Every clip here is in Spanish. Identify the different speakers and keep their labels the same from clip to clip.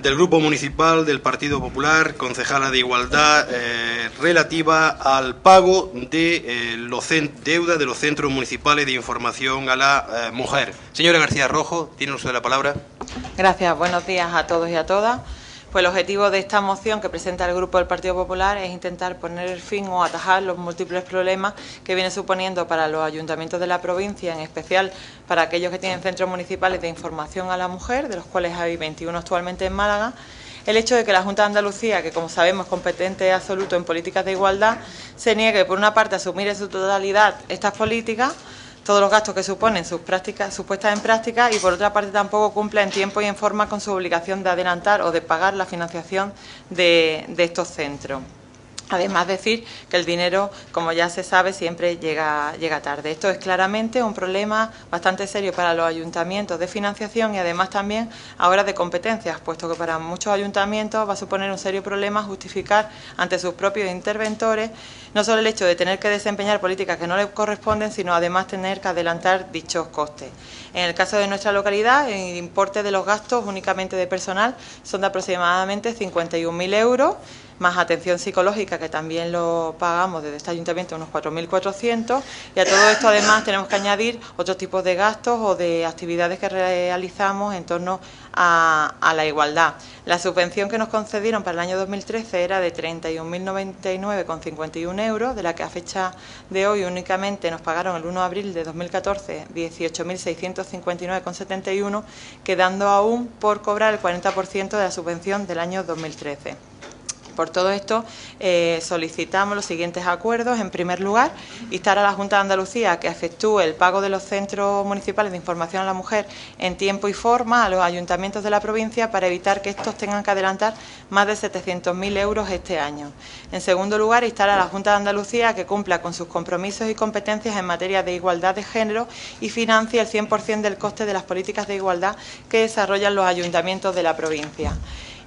Speaker 1: del Grupo Municipal del Partido Popular, concejala de Igualdad, relativa al pago de deuda de los centros municipales de información a la mujer. Señora García Rojo, tiene usted la palabra.
Speaker 2: Gracias. Buenos días a todos y a todas. Pues el objetivo de esta moción que presenta el Grupo del Partido Popular es intentar poner fin o atajar los múltiples problemas que viene suponiendo para los ayuntamientos de la provincia, en especial para aquellos que tienen centros municipales de información a la mujer, de los cuales hay 21 actualmente en Málaga, el hecho de que la Junta de Andalucía, que como sabemos es competente absoluto en políticas de igualdad, se niegue por una parte a asumir en su totalidad estas políticas, todos los gastos que suponen sus puestas en práctica, y por otra parte tampoco cumple en tiempo y en forma con su obligación de adelantar o de pagar la financiación de estos centros. Además, decir que el dinero, como ya se sabe, siempre llega tarde. Esto es claramente un problema bastante serio para los ayuntamientos de financiación y además también ahora de competencias, puesto que para muchos ayuntamientos va a suponer un serio problema justificar ante sus propios interventores no solo el hecho de tener que desempeñar políticas que no les corresponden, sino además tener que adelantar dichos costes. En el caso de nuestra localidad, el importe de los gastos únicamente de personal son de aproximadamente 51.000 euros, más atención psicológica, que también lo pagamos desde este ayuntamiento, unos 4.400, y a todo esto además tenemos que añadir otros tipos de gastos o de actividades que realizamos en torno a la igualdad. La subvención que nos concedieron para el año 2013 era de 31.099,51 euros, de la que a fecha de hoy únicamente nos pagaron el 1 de abril de 2014 18.659,71, quedando aún por cobrar el 40% de la subvención del año 2013. Por todo esto, solicitamos los siguientes acuerdos. En primer lugar, instar a la Junta de Andalucía a que efectúe el pago de los centros municipales de información a la mujer en tiempo y forma a los ayuntamientos de la provincia para evitar que estos tengan que adelantar más de 700.000 euros este año. En segundo lugar, instar a la Junta de Andalucía a que cumpla con sus compromisos y competencias en materia de igualdad de género y financie el 100% del coste de las políticas de igualdad que desarrollan los ayuntamientos de la provincia.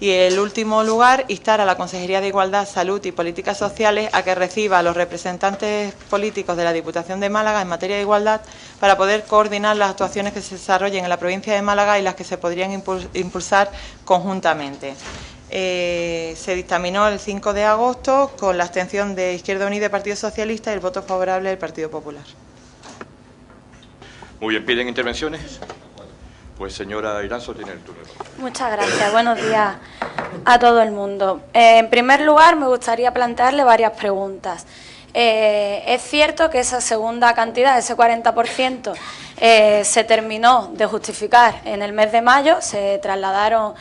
Speaker 2: Y en último lugar, instar a la Consejería de Igualdad, Salud y Políticas Sociales a que reciba a los representantes políticos de la Diputación de Málaga en materia de igualdad para poder coordinar las actuaciones que se desarrollen en la provincia de Málaga y las que se podrían impulsar conjuntamente. Se dictaminó el 5 de agosto con la abstención de Izquierda Unida y Partido Socialista y el voto favorable del Partido Popular.
Speaker 3: Muy bien, ¿piden intervenciones? Pues señora Iranzo tiene el turno.
Speaker 4: Muchas gracias. Buenos días a todo el mundo. En primer lugar, me gustaría plantearle varias preguntas. Es cierto que esa segunda cantidad, ese 40%, se terminó de justificar en el mes de mayo, se trasladaron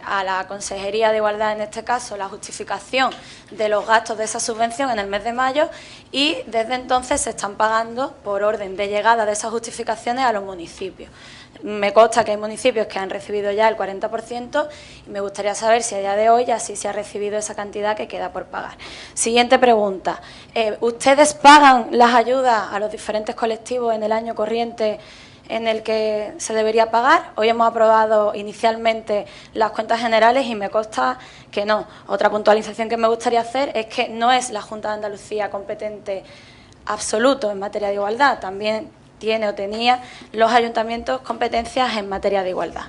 Speaker 4: a la Consejería de Igualdad, en este caso, la justificación de los gastos de esa subvención en el mes de mayo, y desde entonces se están pagando por orden de llegada de esas justificaciones a los municipios. Me consta que hay municipios que han recibido ya el 40% y me gustaría saber si a día de hoy ya sí se ha recibido esa cantidad que queda por pagar. Siguiente pregunta. ¿Ustedes pagan las ayudas a los diferentes colectivos en el año corriente en el que se debería pagar? Hoy hemos aprobado inicialmente las cuentas generales y me consta que no. Otra puntualización que me gustaría hacer es que no es la Junta de Andalucía competente absoluto en materia de igualdad, también tiene o tenía los ayuntamientos competencias en materia de igualdad.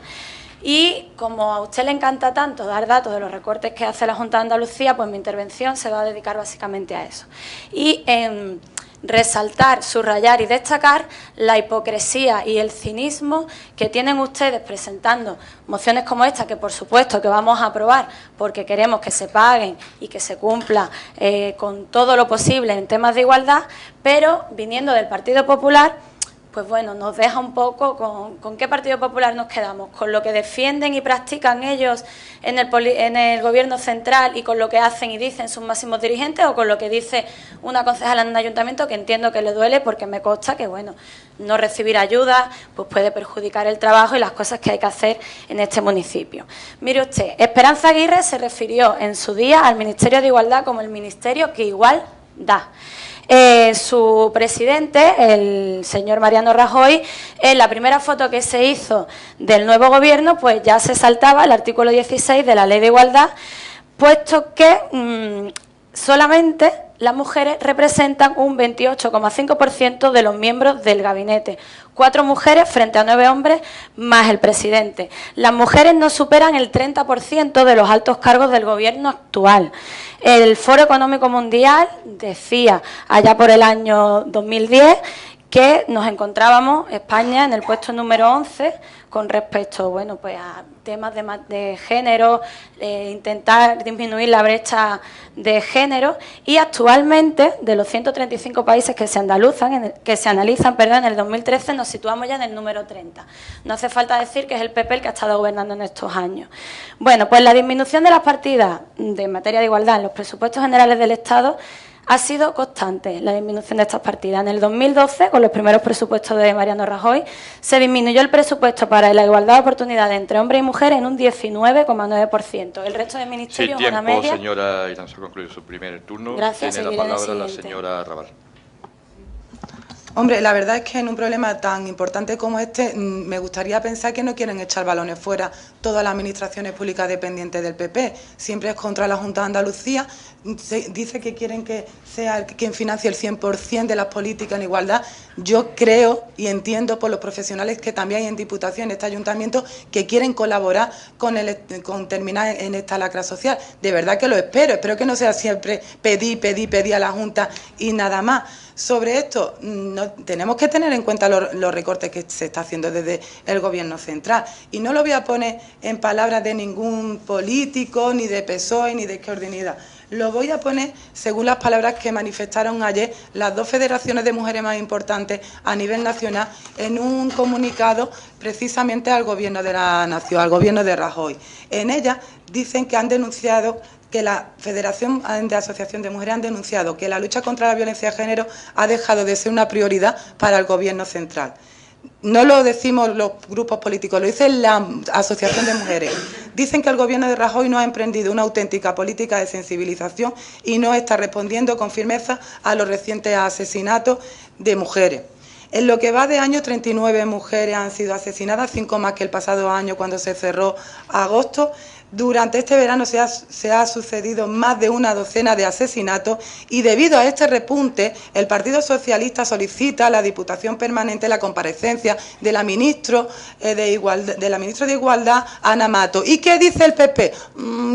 Speaker 4: Y como a usted le encanta tanto dar datos de los recortes que hace la Junta de Andalucía, pues mi intervención se va a dedicar básicamente a eso. Y en resaltar, subrayar y destacar la hipocresía y el cinismo que tienen ustedes presentando mociones como esta, que por supuesto que vamos a aprobar porque queremos que se paguen y que se cumpla con todo lo posible en temas de igualdad, pero viniendo del Partido Popular, pues bueno, nos deja un poco con qué Partido Popular nos quedamos, con lo que defienden y practican ellos en el Gobierno central y con lo que hacen y dicen sus máximos dirigentes, o con lo que dice una concejala en un ayuntamiento que entiendo que le duele porque me consta que, bueno, no recibir ayuda pues puede perjudicar el trabajo y las cosas que hay que hacer en este municipio. Mire usted, Esperanza Aguirre se refirió en su día al Ministerio de Igualdad como el ministerio que igual da. Su presidente, el señor Mariano Rajoy, en la primera foto que se hizo del nuevo gobierno, pues ya se saltaba el artículo 16 de la Ley de Igualdad, puesto que solamente las mujeres representan un 28,5% de los miembros del gabinete. 4 mujeres frente a 9 hombres más el presidente. Las mujeres no superan el 30% de los altos cargos del gobierno actual. El Foro Económico Mundial decía allá por el año 2010 que nos encontrábamos, España, en el puesto número 11 con respecto, bueno, pues a temas de género, intentar disminuir la brecha de género, y actualmente, de los 135 países que se analizan, en el 2013 nos situamos ya en el número 30. No hace falta decir que es el PP el que ha estado gobernando en estos años. Bueno, pues la disminución de las partidas de materia de igualdad en los presupuestos generales del Estado ha sido constante, la disminución de estas partidas. En el 2012, con los primeros presupuestos de Mariano Rajoy, se disminuyó el presupuesto para la igualdad de oportunidades entre hombres y mujeres en un 19,9%. El resto de ministerios,
Speaker 3: sí, tiempo,
Speaker 4: una media.
Speaker 3: Señora Iranzo, ha concluido su primer turno.
Speaker 4: Gracias,
Speaker 3: tiene la palabra la señora Raval.
Speaker 5: Hombre, la verdad es que en un problema tan importante como este, me gustaría pensar que no quieren echar balones fuera todas las administraciones públicas dependientes del PP. Siempre es contra la Junta de Andalucía. Dice que quieren que sea quien financie el 100% de las políticas en igualdad. Yo creo y entiendo por los profesionales que también hay en Diputación, en este ayuntamiento, que quieren colaborar con terminar en esta lacra social. De verdad que lo espero. Espero que no sea siempre pedir a la Junta y nada más. Sobre esto, tenemos que tener en cuenta los recortes que se está haciendo desde el Gobierno central. Y no lo voy a poner en palabras de ningún político, ni de PSOE, ni de Izquierda Unida. Lo voy a poner según las palabras que manifestaron ayer las 2 federaciones de mujeres más importantes a nivel nacional en un comunicado precisamente al Gobierno de la Nación, al Gobierno de Rajoy. En ellas dicen que han denunciado que la Federación de Asociación de Mujeres han denunciado que la lucha contra la violencia de género ha dejado de ser una prioridad para el Gobierno central. No lo decimos los grupos políticos, lo dice la Asociación de Mujeres. Dicen que el Gobierno de Rajoy no ha emprendido una auténtica política de sensibilización y no está respondiendo con firmeza a los recientes asesinatos de mujeres. En lo que va de año, 39 mujeres han sido asesinadas, 5 más que el pasado año cuando se cerró agosto. Durante este verano se ha sucedido más de una docena de asesinatos y debido a este repunte el Partido Socialista solicita a la Diputación Permanente la comparecencia de la ministra de Igualdad, Ana Mato. ¿Y qué dice el PP?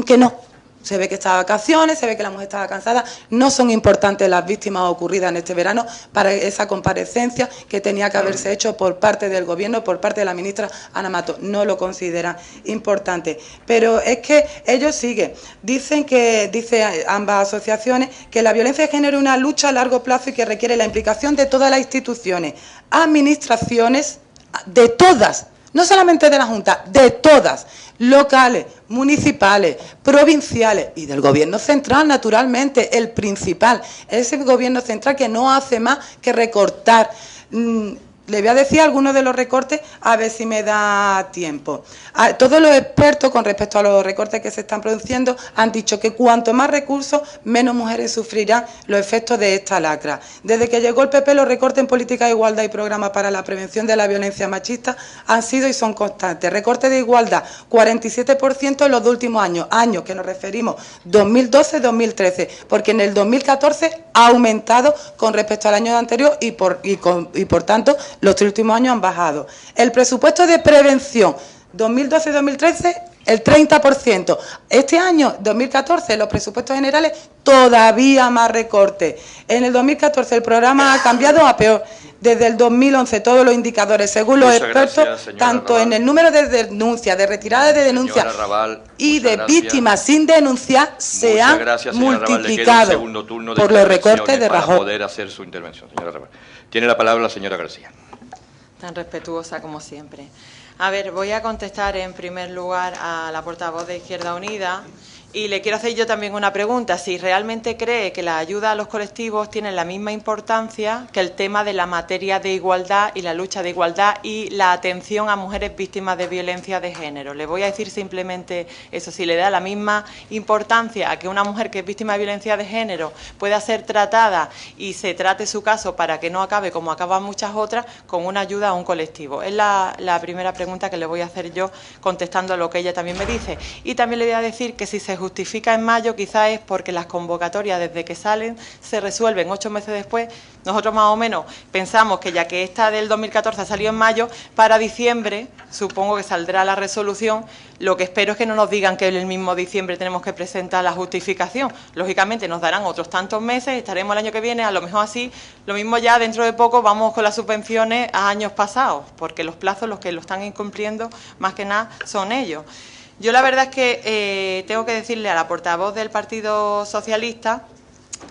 Speaker 5: Que no. Se ve que está de vacaciones, se ve que la mujer estaba cansada. No son importantes las víctimas ocurridas en este verano para esa comparecencia que tenía que haberse hecho por parte del Gobierno, por parte de la ministra Ana Mato. No lo consideran importante. Pero es que ellos siguen. Dice ambas asociaciones que la violencia de género es una lucha a largo plazo y que requiere la implicación de todas las instituciones, administraciones, de todas, no solamente de la Junta, de todas, locales, municipales, provinciales y del Gobierno central, naturalmente, el principal. Es el Gobierno central que no hace más que recortar. Le voy a decir algunos de los recortes a ver si me da tiempo. Todos los expertos con respecto a los recortes que se están produciendo han dicho que cuanto más recursos, menos mujeres sufrirán los efectos de esta lacra. Desde que llegó el PP, los recortes en política de igualdad y programas para la prevención de la violencia machista han sido y son constantes. Recorte de igualdad, 47% en los 2 últimos años, años que nos referimos, 2012-2013, porque en el 2014 ha aumentado con respecto al año anterior y por tanto los 3 últimos años han bajado. El presupuesto de prevención 2012-2013, el 30%. Este año, 2014, los presupuestos generales, todavía más recortes. En el 2014 el programa ha cambiado a peor. Desde el 2011 todos los indicadores, según los expertos, tanto en el número de denuncias, de retiradas de denuncias y de víctimas sin denunciar, se han multiplicado por los recortes de Rajoy.
Speaker 3: Para poder hacer su intervención, señora Raval. Tiene la palabra la señora García.
Speaker 2: Tan respetuosa como siempre. A ver, voy a contestar en primer lugar a la portavoz de Izquierda Unida y le quiero hacer yo también una pregunta. Si realmente cree que la ayuda a los colectivos tiene la misma importancia que el tema de la materia de igualdad y la lucha de igualdad y la atención a mujeres víctimas de violencia de género. Le voy a decir simplemente eso, si le da la misma importancia a que una mujer que es víctima de violencia de género pueda ser tratada y se trate su caso para que no acabe como acaban muchas otras, con una ayuda a un colectivo. Es la primera pregunta que le voy a hacer yo contestando a lo que ella también me dice. Y también le voy a decir que si se justifica en mayo quizás es porque las convocatorias desde que salen se resuelven 8 meses después. Nosotros más o menos pensamos que ya que esta del 2014 salió en mayo, para diciembre supongo que saldrá la resolución. Lo que espero es que no nos digan que en el mismo diciembre tenemos que presentar la justificación. Lógicamente nos darán otros tantos meses, estaremos el año que viene, a lo mejor así, lo mismo ya dentro de poco vamos con las subvenciones a años pasados, porque los plazos los que lo están incumpliendo más que nada son ellos. Yo la verdad es que tengo que decirle a la portavoz del Partido Socialista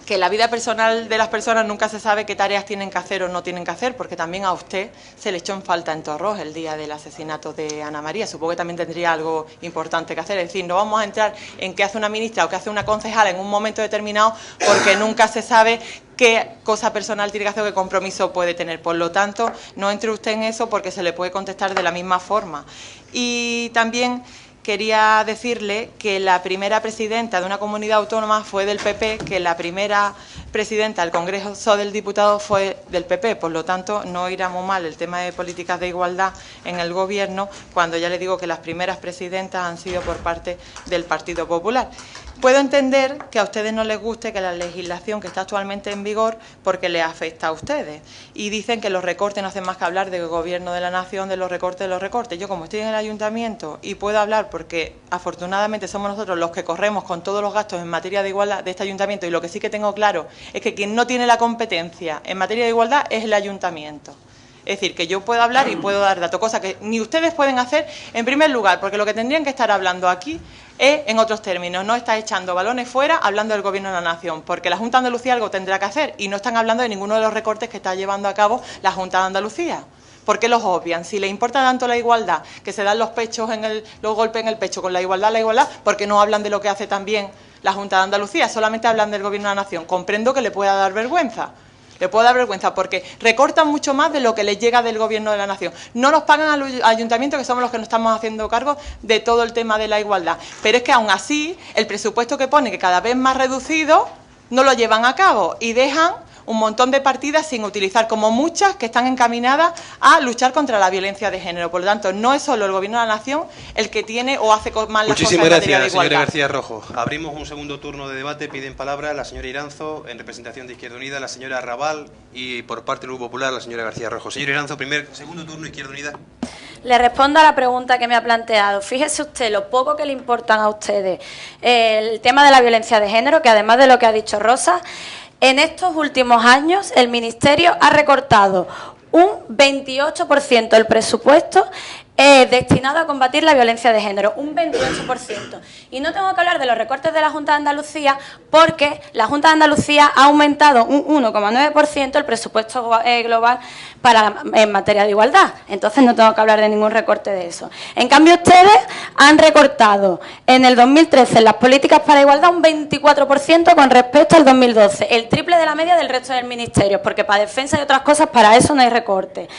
Speaker 2: que la vida personal de las personas nunca se sabe qué tareas tienen que hacer o no tienen que hacer, porque también a usted se le echó en falta en Torros el día del asesinato de Ana María. Supongo que también tendría algo importante que hacer. Es decir, no vamos a entrar en qué hace una ministra o qué hace una concejala en un momento determinado, porque nunca se sabe qué cosa personal tiene que hacer o qué compromiso puede tener. Por lo tanto, no entre usted en eso porque se le puede contestar de la misma forma. Y también quería decirle que la primera presidenta de una comunidad autónoma fue del PP, que la primera presidenta del Congreso del Diputado fue del PP, por lo tanto no irá muy mal el tema de políticas de igualdad en el Gobierno, cuando ya le digo que las primeras presidentas han sido por parte del Partido Popular. Puedo entender que a ustedes no les guste que la legislación que está actualmente en vigor, porque les afecta a ustedes. Y dicen que los recortes no hacen más que hablar del Gobierno de la Nación, de los recortes. Yo, como estoy en el Ayuntamiento y puedo hablar porque afortunadamente somos nosotros los que corremos con todos los gastos en materia de igualdad de este Ayuntamiento, y lo que sí que tengo claro es que quien no tiene la competencia en materia de igualdad es el Ayuntamiento. Es decir, que yo puedo hablar y puedo dar datos, cosa que ni ustedes pueden hacer en primer lugar, porque lo que tendrían que estar hablando aquí es en otros términos, no está echando balones fuera hablando del Gobierno de la Nación, porque la Junta de Andalucía algo tendrá que hacer y no están hablando de ninguno de los recortes que está llevando a cabo la Junta de Andalucía. ¿Por qué los obvian? Si les importa tanto la igualdad, que se dan los golpes en el pecho con la igualdad, ¿por qué no hablan de lo que hace también la Junta de Andalucía? Solamente hablan del Gobierno de la Nación. Comprendo que le pueda dar vergüenza. Le puedo dar vergüenza porque recortan mucho más de lo que les llega del Gobierno de la Nación. No nos pagan al Ayuntamiento, que somos los que nos estamos haciendo cargo de todo el tema de la igualdad. Pero es que aún así, el presupuesto que pone, que cada vez más reducido, no lo llevan a cabo y dejan un montón de partidas sin utilizar, como muchas que están encaminadas a luchar contra la violencia de género. Por lo tanto, no es solo el Gobierno de la Nación el que tiene o hace mal las cosas en materia de igualdad.
Speaker 1: Muchísimas gracias, señora García Rojo. Abrimos un segundo turno de debate. Piden palabra la señora Iranzo, en representación de Izquierda Unida, la señora Raval, y por parte del Grupo Popular, la señora García Rojo. Señora Iranzo, segundo turno, Izquierda Unida.
Speaker 4: Le respondo a la pregunta que me ha planteado. Fíjese usted lo poco que le importan a ustedes el tema de la violencia de género, que además de lo que ha dicho Rosa, en estos últimos años el Ministerio ha recortado un 28% del presupuesto destinado a combatir la violencia de género, un 28%. Y no tengo que hablar de los recortes de la Junta de Andalucía, porque la Junta de Andalucía ha aumentado un 1,9% el presupuesto global en materia de igualdad. Entonces no tengo que hablar de ningún recorte de eso. En cambio, ustedes han recortado en el 2013 en las políticas para la igualdad un 24% con respecto al 2012, el triple de la media del resto del ministerio, porque para defensa y otras cosas, para eso no hay recorte.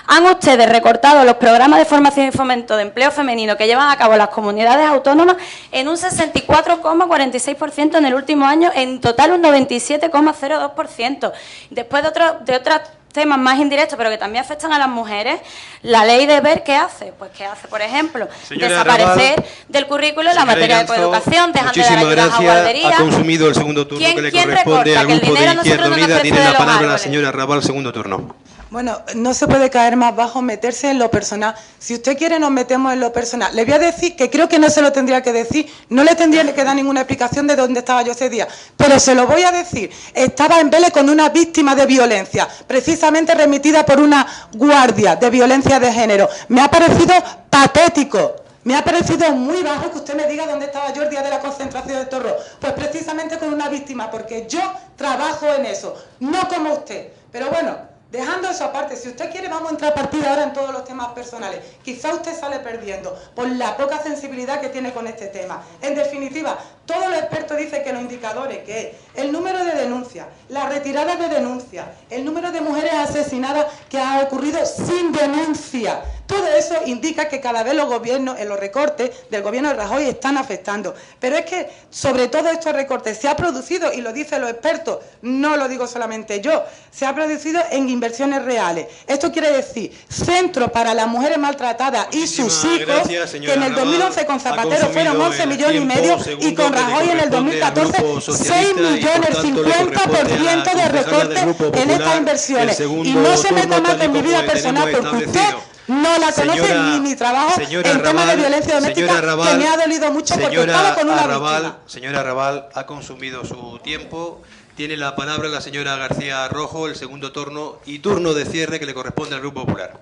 Speaker 4: Han ustedes recortado los programas de formación y fomento de empleo femenino que llevan a cabo las comunidades autónomas en un 64,46% en el último año, en total un 97,02%. Después de otros temas más indirectos, pero que también afectan a las mujeres, la ley de ver ¿qué hace? Pues ¿qué hace? Por ejemplo, desaparecer del currículo la materia de coeducación, dejando de dar ayudas a guarderías.
Speaker 1: Ha consumido el segundo turno que le corresponde al Grupo de Izquierda Unida. Tiene la palabra la señora Raval, segundo turno.
Speaker 5: Bueno, no se puede caer más bajo meterse en lo personal. Si usted quiere, nos metemos en lo personal. Le voy a decir que creo que no se lo tendría que decir, no le tendría que dar ninguna explicación de dónde estaba yo ese día, pero se lo voy a decir. Estaba en Vélez con una víctima de violencia, precisamente remitida por una guardia de violencia de género. Me ha parecido patético. Me ha parecido muy bajo que usted me diga dónde estaba yo el día de la concentración de Torros. Pues precisamente con una víctima, porque yo trabajo en eso, no como usted. Pero bueno, dejando eso aparte, si usted quiere vamos a entrar a partir de ahora en todos los temas personales. Quizá usted sale perdiendo por la poca sensibilidad que tiene con este tema. En definitiva, todos los expertos dicen que los indicadores, que es el número de denuncias, la retirada de denuncias, el número de mujeres asesinadas que ha ocurrido sin denuncia, Todo eso indica que cada vez los gobiernos, en los recortes del gobierno de Rajoy, están afectando. Pero es que sobre todo estos recortes se ha producido, y lo dicen los expertos, no lo digo solamente yo, se ha producido en inversiones reales. Esto quiere decir centros para las mujeres maltratadas y sus hijos,
Speaker 1: gracias,
Speaker 5: que en el 2011 con Zapatero
Speaker 1: Zapatero
Speaker 5: fueron 11 millones y medio, y con Rajoy en el 2014 6 millones, 50% de recorte en estas inversiones. Y no se meta más en mi vida personal, porque usted no la conoce ni mi trabajo en temas de violencia doméstica, que me ha dolido mucho porque estaba con una víctima.
Speaker 1: Señora Arrabal, ha consumido su tiempo. Tiene la palabra la señora García Rojo, el segundo turno y turno de cierre que le corresponde al Grupo Popular.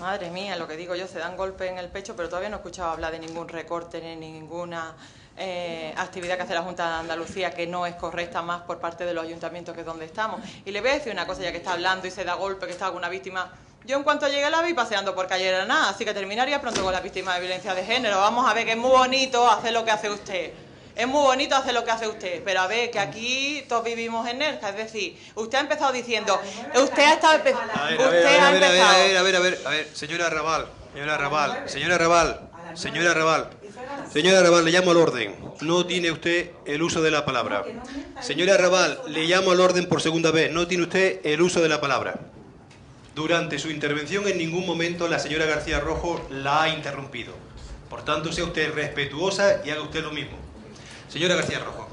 Speaker 2: Madre mía, lo que digo yo, se dan golpes en el pecho, pero todavía no he escuchado hablar de ningún recorte ni ninguna actividad que hace la Junta de Andalucía que no es correcta más por parte de los ayuntamientos, que es donde estamos. Y le voy a decir una cosa, ya que está hablando y se da golpe, que está alguna víctima. Yo en cuanto llegué la vi paseando por calle Granada, así que terminaría pronto con la víctima de violencia de género. Vamos a ver que es muy bonito hacer lo que hace usted. Es muy bonito hacer lo que hace usted, pero a ver, que aquí todos vivimos en Nerja, es decir, usted ha empezado diciendo, usted ha estado empezando...
Speaker 1: A ver, señora Arrabal, le llamo al orden. No tiene usted el uso de la palabra. Señora Arrabal, le llamo al orden por segunda vez. No tiene usted el uso de la palabra. Durante su intervención en ningún momento la señora García Rojo la ha interrumpido. Por tanto, sea usted respetuosa y haga usted lo mismo. Señora García Rojo.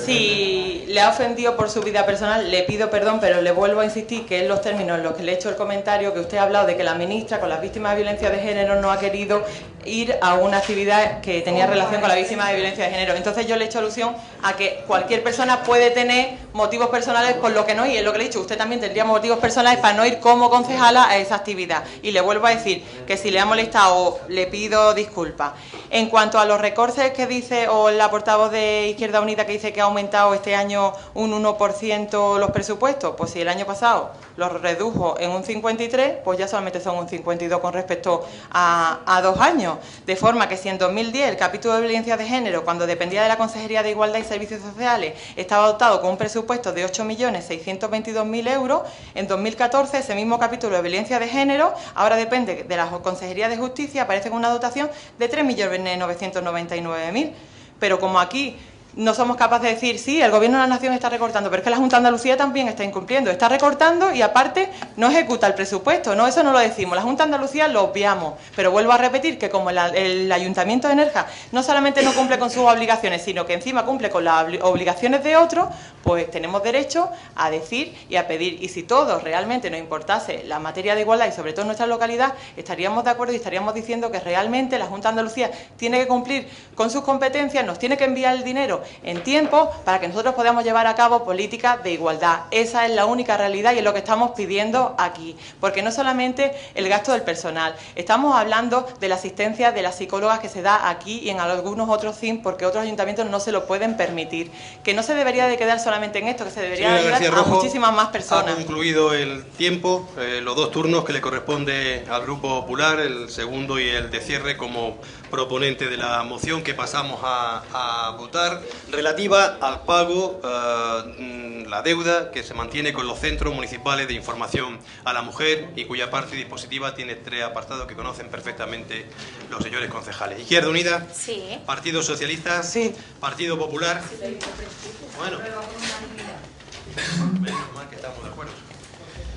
Speaker 2: Si le ha ofendido por su vida personal, le pido perdón, pero le vuelvo a insistir que en los términos en los que le he hecho el comentario, que usted ha hablado de que la ministra con las víctimas de violencia de género no ha querido ir a una actividad que tenía relación con la víctima de violencia de género. Entonces yo le he hecho alusión a que cualquier persona puede tener motivos personales por lo que no ir. Es lo que le he dicho, usted también tendría motivos personales para no ir como concejala a esa actividad. Y le vuelvo a decir que si le ha molestado, le pido disculpas. En cuanto a los recortes que dice, o la portavoz de Izquierda Unida que dice que ha aumentado este año un 1% los presupuestos, pues si el año pasado los redujo en un 53, pues ya solamente son un 52 con respecto a 2 años. De forma que si en 2010 el capítulo de violencia de género, cuando dependía de la Consejería de Igualdad y Servicios Sociales, estaba dotado con un presupuesto de 8.622.000 euros, en 2014 ese mismo capítulo de violencia de género, ahora depende de la Consejería de Justicia, aparece con una dotación de 3.999.000. Pero como aquí no somos capaces de decir, sí, el Gobierno de la Nación está recortando, pero es que la Junta de Andalucía también está incumpliendo, está recortando y aparte no ejecuta el presupuesto, no, eso no lo decimos, la Junta de Andalucía lo obviamos, pero vuelvo a repetir que como el Ayuntamiento de Nerja no solamente no cumple con sus obligaciones, sino que encima cumple con las obligaciones de otros, pues tenemos derecho a decir y a pedir, y si todos realmente nos importase la materia de igualdad y sobre todo en nuestra localidad, estaríamos de acuerdo y estaríamos diciendo que realmente la Junta de Andalucía tiene que cumplir con sus competencias, nos tiene que enviar el dinero en tiempo para que nosotros podamos llevar a cabo políticas de igualdad. Esa es la única realidad y es lo que estamos pidiendo aquí, porque no solamente el gasto del personal, estamos hablando de la asistencia de las psicólogas que se da aquí y en algunos otros CIM, porque otros ayuntamientos no se lo pueden permitir, que no se debería de quedar solamente en esto, que se debería ayudar a muchísimas más personas.
Speaker 1: Ha concluido el tiempo, los 2 turnos que le corresponde al Grupo Popular, el segundo y el de cierre como proponente de la moción que pasamos a votar, relativa al pago, la deuda que se mantiene con los centros municipales de información a la mujer y cuya parte dispositiva tiene 3 apartados que conocen perfectamente los señores concejales. Izquierda Unida,
Speaker 4: Sí.
Speaker 1: Partido Socialista,
Speaker 5: Sí.
Speaker 1: Partido Popular. Bueno, menos mal que estamos de acuerdo.